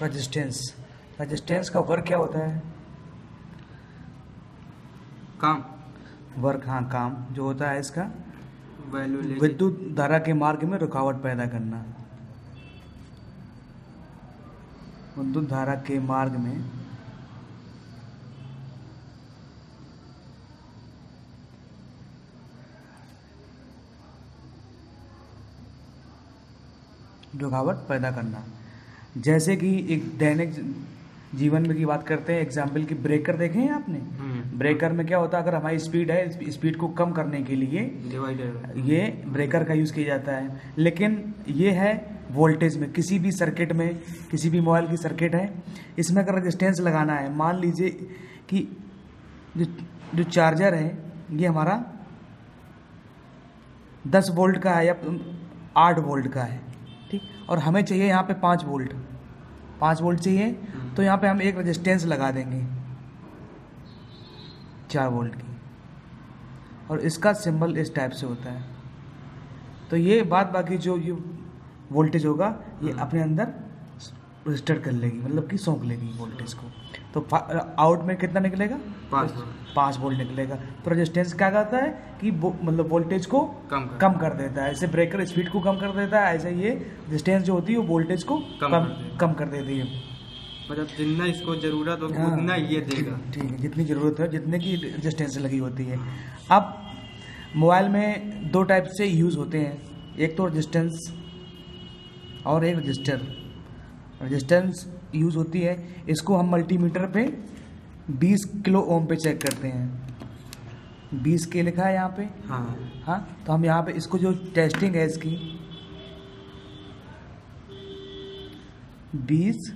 Resistance. Resistance का work क्या होता है? काम। वर्क, हाँ काम जो होता है इसका वैल्यू विद्युत धारा के मार्ग में रुकावट पैदा करना। विद्युत धारा के मार्ग में रुकावट पैदा करना। जैसे कि एक दैनिक जीवन में की बात करते हैं, एग्जाम्पल की ब्रेकर देखे हैं आपने? ब्रेकर में क्या होता है, अगर हमारी स्पीड है, स्पीड को कम करने के लिए डिवाइडर ये ब्रेकर का यूज़ किया जाता है। लेकिन ये है वोल्टेज में, किसी भी सर्किट में, किसी भी मोबाइल की सर्किट है, इसमें अगर रेजिस्टेंस लगाना है, मान लीजिए कि जो चार्जर है ये हमारा 10 वोल्ट का है या 8 वोल्ट का है, ठीक, और हमें चाहिए यहाँ पे 5 वोल्ट चाहिए, तो यहाँ पे हम एक रेजिस्टेंस लगा देंगे 4 वोल्ट की, और इसका सिंबल इस टाइप से होता है। तो ये बाकी जो ये वोल्टेज होगा ये अपने अंदर रजिस्टर कर लेगी, मतलब कि सौंप लेगी वोल्टेज को। तो आउट में कितना निकलेगा? 5 वोल्ट निकलेगा। तो रेजिस्टेंस क्या करता है कि मतलब वोल्टेज को कम कर देता है। ऐसे ब्रेकर स्पीड को कम कर देता है, ऐसे ये रेजिस्टेंस जो होती है वो वोल्टेज को कम कर देती है। मतलब जितना इसको जरूरत हो उतना ये देगा, ठीक है, जितनी ज़रूरत है, जितने की रेजिस्टेंस लगी होती है। अब मोबाइल में 2 टाइप से यूज़ होते हैं, एक तो रेजिस्टेंस और एक रजिस्टर। रेजिस्टेंस यूज़ होती है, इसको हम मल्टीमीटर पे 20 किलो ओम पे चेक करते हैं। 20 के लिखा है यहाँ पे, हाँ, तो हम यहाँ पे इसको जो टेस्टिंग है इसकी 20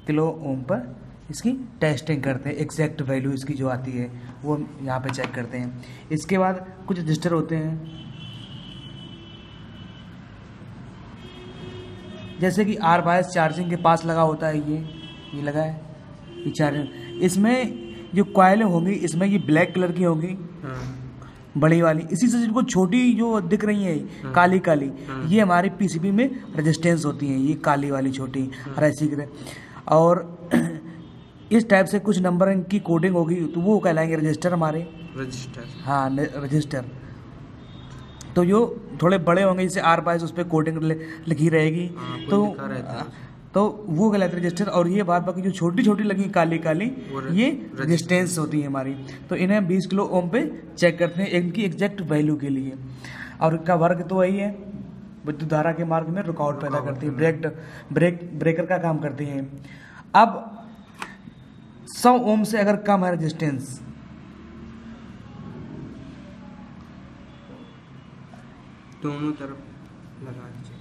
किलो ओम पर इसकी टेस्टिंग करते हैं, एग्जैक्ट वैल्यू इसकी जो आती है वो हम यहाँ पे चेक करते हैं। इसके बाद कुछ रजिस्टर होते हैं, जैसे कि आर बायस चार्जिंग के पास लगा होता है, ये लगा है, ये चार्जिंग। इसमें जो कॉइलें होंगी इसमें ये ब्लैक कलर की होंगी, बड़ी वाली। इसी से जिनको छोटी जो दिख रही है काली काली, ये हमारे पीसीबी में रेजिस्टेंस होती हैं, ये काली वाली छोटी ऐसी की। और इस टाइप से कुछ नंबर की कोडिंग होगी तो वो कहलाएंगे रजिस्टर हमारे, हाँ रजिस्टर। तो जो थोड़े बड़े होंगे जैसे आर बायस, उस पर कोडिंग लिखी रहेगी, तो वो कहलाते रजिस्टर। और ये बाकी जो छोटी छोटी लगी काली काली ये रेजिस्टेंस होती है हमारी। तो इन्हें 20 किलो ओम पे चेक करते हैं इनकी एग्जैक्ट वैल्यू के लिए। और इनका वर्क तो वही है, विद्युत धारा के मार्ग में रुकावट पैदा करती है, ब्रेकर का काम करती है। अब 100 ओम से अगर कम है रेजिस्टेंस, दोनों तरफ लगा दीजिए।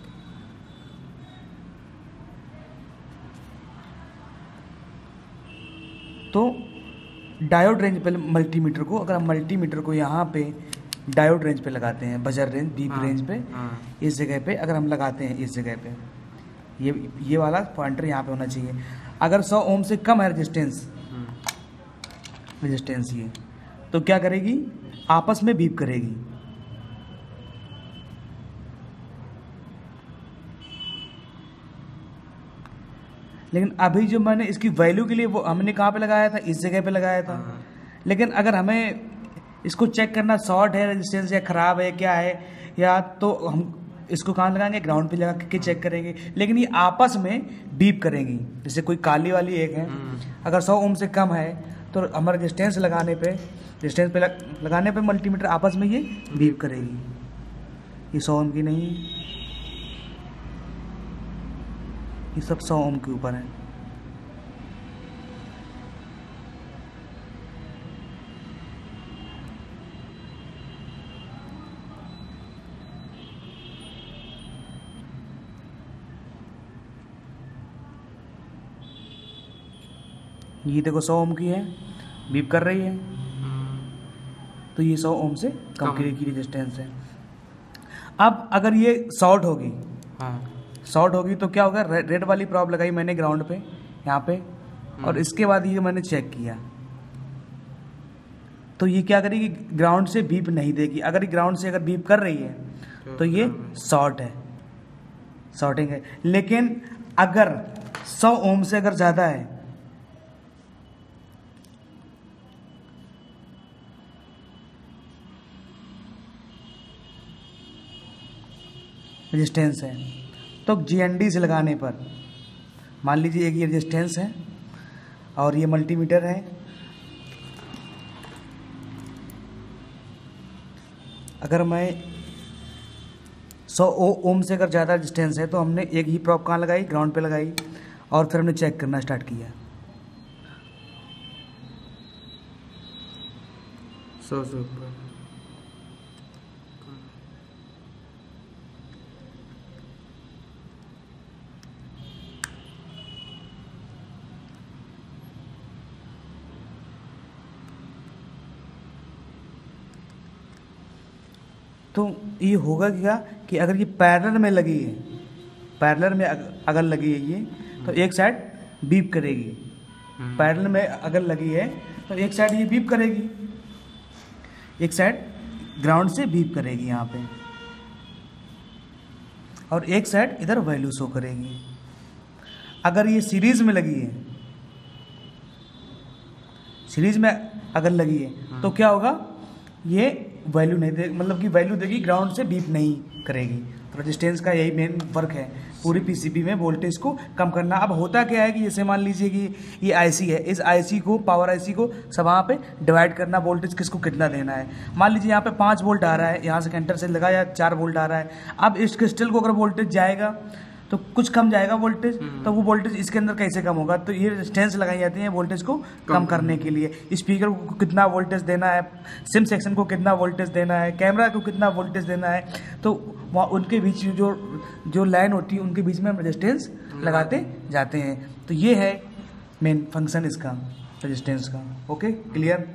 तो डायोड रेंज पे मल्टीमीटर को, अगर हम मल्टीमीटर को यहाँ पे डायोड रेंज पे लगाते हैं, बजर रेंज, बीप रेंज पे, इस जगह पे अगर हम लगाते हैं, इस जगह पे ये वाला पॉइंटर यहाँ पे होना चाहिए। अगर 100 ओम से कम है रेजिस्टेंस ये, तो क्या करेगी, आपस में बीप करेगी। लेकिन अभी जो मैंने इसकी वैल्यू के लिए वो हमने कहाँ पे लगाया था, इस जगह पे लगाया था। लेकिन अगर हमें इसको चेक करना शॉर्ट है रेजिस्टेंस या ख़राब है क्या है, या तो हम इसको कहाँ लगाएंगे, ग्राउंड पे लगा के चेक करेंगे। लेकिन ये आपस में बीप करेंगी, जैसे कोई काली वाली एक है, अगर 100 ओम से कम है तो हमारे रेजिस्टेंस लगाने पे मल्टीमीटर आपस में ये बीप करेगी। ये 100 ओम की नहीं, ये सब 100 ओम के ऊपर है। ये देखो 100 ओम की है, बीप कर रही है, तो ये 100 ओम से कम की रेजिस्टेंस है। अब अगर ये शॉर्ट होगी, शॉर्ट होगी तो क्या होगा, रेड वाली प्रॉब लगाई मैंने ग्राउंड पे यहाँ पे, और इसके बाद ये मैंने चेक किया, तो ये क्या करेगी, ग्राउंड से बीप नहीं देगी। अगर ग्राउंड से अगर बीप कर रही है तो ये शॉर्ट है, शॉर्टिंग है। लेकिन अगर 100 ओम से अगर ज़्यादा है, रेजिस्टेंस है, तो GND से लगाने पर मान लीजिए एक ये रेजिस्टेंस है और ये मल्टीमीटर है। अगर मैं 100 ओम से अगर ज़्यादा रेजिस्टेंस है तो हमने एक ही प्रॉप कहाँ लगाई, ग्राउंड पे लगाई, और फिर हमने चेक करना स्टार्ट किया। 100 से ऊपर। तो ये होगा क्या कि अगर ये पैरेलल में लगी है, पैरेलल में अगर लगी है ये, तो एक साइड बीप करेगी। पैरेलल में अगर लगी है तो एक साइड ये बीप करेगी, एक साइड ग्राउंड से बीप करेगी यहाँ पे, और एक साइड इधर वैल्यू शो करेगी। अगर ये सीरीज में लगी है, सीरीज में अगर लगी है तो क्या होगा, ये वैल्यू नहीं दे, मतलब कि वैल्यू देगी, ग्राउंड से बीप नहीं करेगी। तो रेजिस्टेंस का यही मेन वर्क है पूरी पीसीबी में, वोल्टेज को कम करना। अब होता क्या है कि जैसे मान लीजिए कि ये आईसी है, इस आईसी को, पावर आईसी को सब वहाँ पे डिवाइड करना, वोल्टेज किसको कितना देना है। मान लीजिए यहाँ पे 5 वोल्ट आ रहा है, यहाँ से कैंटर से लगा, या 4 वोल्ट आ रहा है। अब इस क्रिस्टल को अगर वोल्टेज जाएगा तो कुछ कम जाएगा वोल्टेज, तो वो वोल्टेज इसके अंदर कैसे कम होगा, तो ये रेजिस्टेंस लगाई जाती है वोल्टेज को कम करने के लिए। स्पीकर को कितना वोल्टेज देना है, सिम सेक्शन को कितना वोल्टेज देना है, कैमरा को कितना वोल्टेज देना है, तो वहाँ उनके बीच जो लाइन होती है उनके बीच में हम रेजिस्टेंस लगाते जाते हैं। तो ये है मेन फंक्शन इसका, रेजिस्टेंस का। Okay, clear.